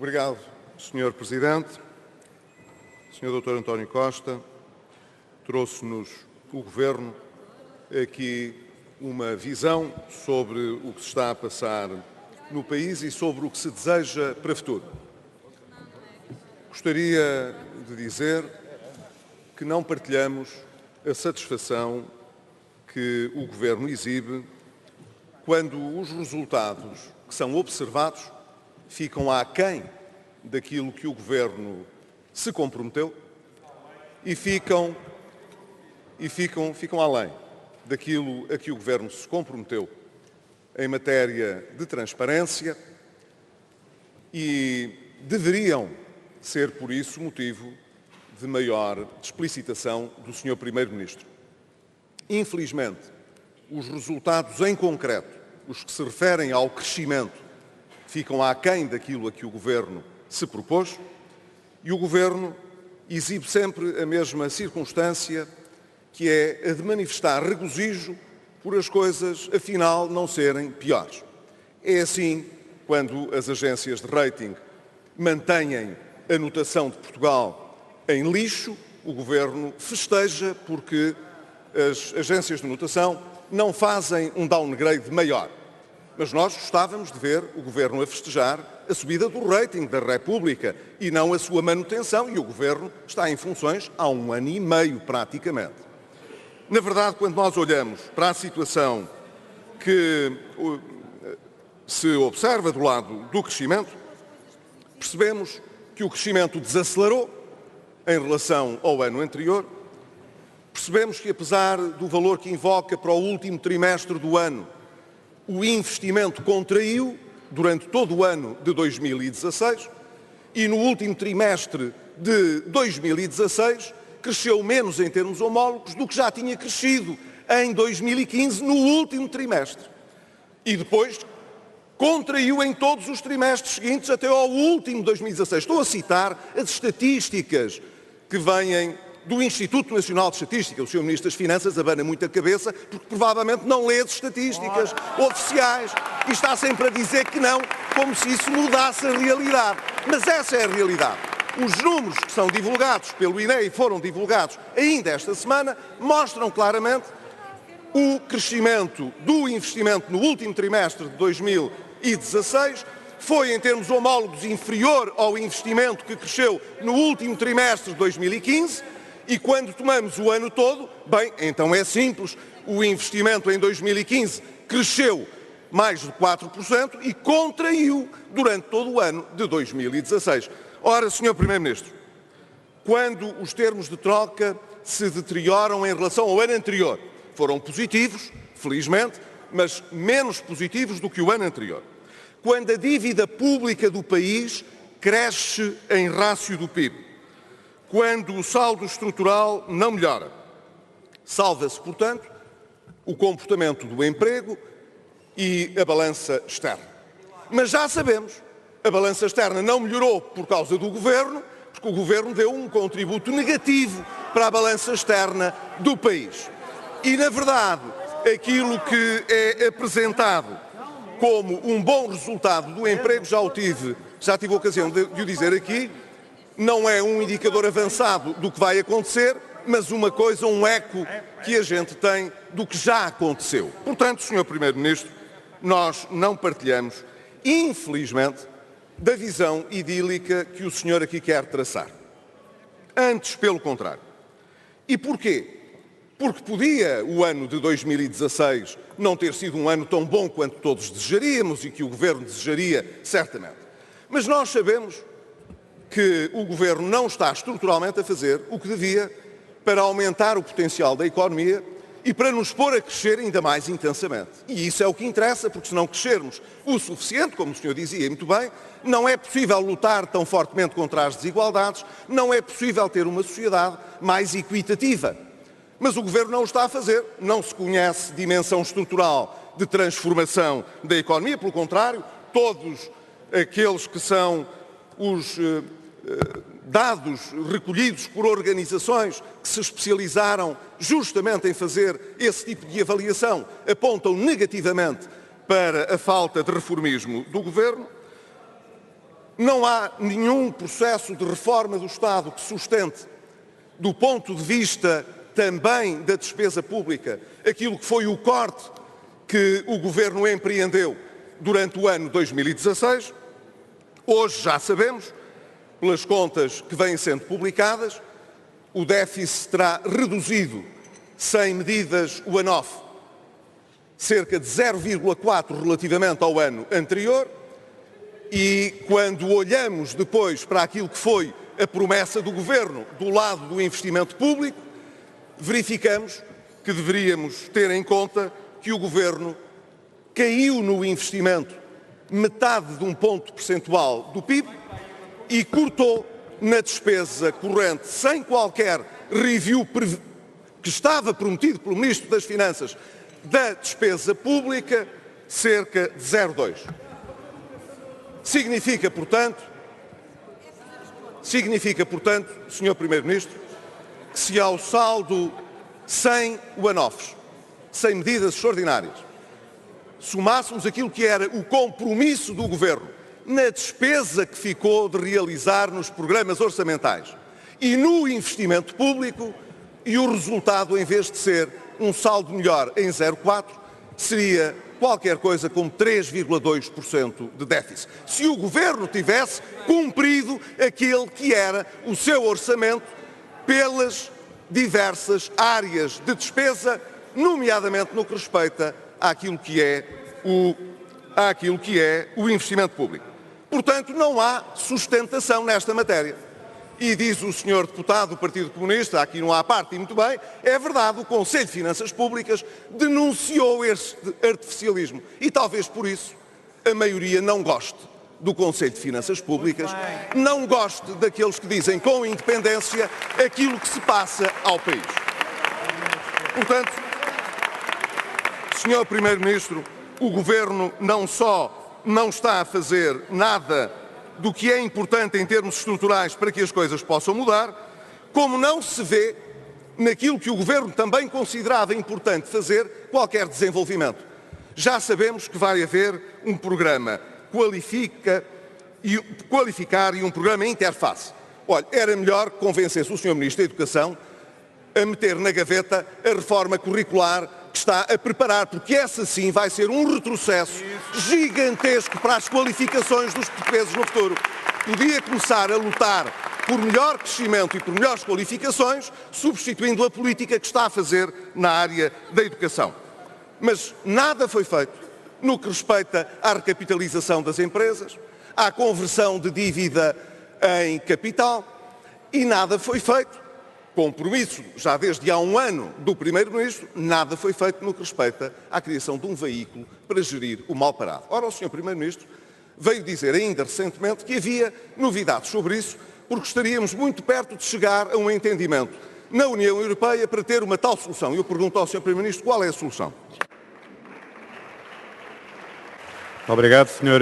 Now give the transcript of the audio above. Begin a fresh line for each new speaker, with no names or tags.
Obrigado, Sr. Presidente. Sr. Dr. António Costa, trouxe-nos o Governo aqui uma visão sobre o que se está a passar no país e sobre o que se deseja para o futuro. Gostaria de dizer que não partilhamos a satisfação que o Governo exibe quando os resultados que são observados ficam aquém daquilo que o Governo se comprometeu e ficam além daquilo a que o Governo se comprometeu em matéria de transparência e deveriam ser, por isso, motivo de maior explicitação do Sr. Primeiro-Ministro. Infelizmente, os resultados em concreto, os que se referem ao crescimento, ficam aquém daquilo a que o Governo se propôs e o Governo exibe sempre a mesma circunstância, que é a de manifestar regozijo por as coisas, afinal, não serem piores. É assim quando as agências de rating mantêm a notação de Portugal em lixo, o Governo festeja porque as agências de notação não fazem um downgrade maior. Mas nós gostávamos de ver o Governo a festejar a subida do rating da República e não a sua manutenção, e o Governo está em funções há 1 ano e meio, praticamente. Na verdade, quando nós olhamos para a situação que se observa do lado do crescimento, percebemos que o crescimento desacelerou em relação ao ano anterior, percebemos que, apesar do valor que invoca para o último trimestre do ano, o investimento contraiu durante todo o ano de 2016 e no último trimestre de 2016 cresceu menos em termos homólogos do que já tinha crescido em 2015 no último trimestre. E depois contraiu em todos os trimestres seguintes até ao último 2016. Estou a citar as estatísticas que vêm do Instituto Nacional de Estatística. O Sr. Ministro das Finanças abana muito a cabeça porque provavelmente não lê as estatísticas oficiais e está sempre a dizer que não, como se isso mudasse a realidade. Mas essa é a realidade. Os números que são divulgados pelo INE e foram divulgados ainda esta semana mostram claramente o crescimento do investimento no último trimestre de 2016 foi, em termos homólogos, inferior ao investimento que cresceu no último trimestre de 2015 e quando tomamos o ano todo, bem, então é simples, o investimento em 2015 cresceu mais de 4% e contraiu durante todo o ano de 2016. Ora, Sr. Primeiro-Ministro, quando os termos de troca se deterioram em relação ao ano anterior, foram positivos, felizmente, mas menos positivos do que o ano anterior. Quando a dívida pública do país cresce em rácio do PIB, quando o saldo estrutural não melhora, salva-se, portanto, o comportamento do emprego e a balança externa. Mas já sabemos, a balança externa não melhorou por causa do Governo, porque o Governo deu um contributo negativo para a balança externa do país. E, na verdade, aquilo que é apresentado como um bom resultado do emprego, já tive a ocasião de o dizer aqui, não é um indicador avançado do que vai acontecer, mas uma coisa, um eco que a gente tem do que já aconteceu. Portanto, Sr. Primeiro-Ministro, nós não partilhamos, infelizmente, da visão idílica que o senhor aqui quer traçar. Antes, pelo contrário. E porquê? Porque podia o ano de 2016 não ter sido um ano tão bom quanto todos desejaríamos e que o Governo desejaria, certamente. Mas nós sabemos que o Governo não está estruturalmente a fazer o que devia para aumentar o potencial da economia e para nos pôr a crescer ainda mais intensamente. E isso é o que interessa, porque se não crescermos o suficiente, como o senhor dizia muito bem, não é possível lutar tão fortemente contra as desigualdades, não é possível ter uma sociedade mais equitativa. Mas o Governo não o está a fazer, não se conhece dimensão estrutural de transformação da economia, pelo contrário, todos aqueles que são os dados recolhidos por organizações que se especializaram justamente em fazer esse tipo de avaliação apontam negativamente para a falta de reformismo do Governo. Não há nenhum processo de reforma do Estado que sustente, do ponto de vista também da despesa pública, aquilo que foi o corte que o Governo empreendeu durante o ano 2016. Hoje já sabemos, pelas contas que vêm sendo publicadas, o déficit terá reduzido, sem medidas one-off, cerca de 0,4 relativamente ao ano anterior, e quando olhamos depois para aquilo que foi a promessa do Governo do lado do investimento público, verificamos que deveríamos ter em conta que o Governo caiu no investimento metade de um ponto percentual do PIB e cortou na despesa corrente, sem qualquer review que estava prometido pelo Ministro das Finanças, da despesa pública, cerca de 0,2. Significa, portanto, Sr. Primeiro-Ministro, que se ao saldo sem one-offs, sem medidas extraordinárias, somássemos aquilo que era o compromisso do Governo na despesa que ficou de realizar nos programas orçamentais e no investimento público, e o resultado, em vez de ser um saldo melhor em 0,4, seria qualquer coisa como 3,2% de déficit. Se o Governo tivesse cumprido aquele que era o seu orçamento pelas diversas áreas de despesa, nomeadamente no que respeita àquilo que é o investimento público. Portanto, não há sustentação nesta matéria. E diz o Sr. Deputado do Partido Comunista, aqui não há parte, e muito bem, é verdade, o Conselho de Finanças Públicas denunciou este artificialismo. E talvez por isso a maioria não goste do Conselho de Finanças Públicas, não goste daqueles que dizem com independência aquilo que se passa ao país. Portanto, Sr. Primeiro-Ministro, o Governo não só não está a fazer nada do que é importante em termos estruturais para que as coisas possam mudar, como não se vê naquilo que o Governo também considerava importante fazer, qualquer desenvolvimento. Já sabemos que vai haver um programa Qualificar e um programa Interface. Olha, era melhor que convencesse o Sr. Ministro da Educação a meter na gaveta a reforma curricular que está a preparar, porque essa sim vai ser um retrocesso gigantesco para as qualificações dos portugueses no futuro. Podia começar a lutar por melhor crescimento e por melhores qualificações, substituindo a política que está a fazer na área da educação. Mas nada foi feito no que respeita à recapitalização das empresas, à conversão de dívida em capital, e nada foi feito. Compromisso, já desde há um ano, do Primeiro-Ministro, nada foi feito no que respeita à criação de um veículo para gerir o mal parado. Ora, o Sr. Primeiro-Ministro veio dizer ainda recentemente que havia novidades sobre isso, porque estaríamos muito perto de chegar a um entendimento na União Europeia para ter uma tal solução. E eu pergunto ao Sr. Primeiro-Ministro qual é a solução.
Obrigado, Sr.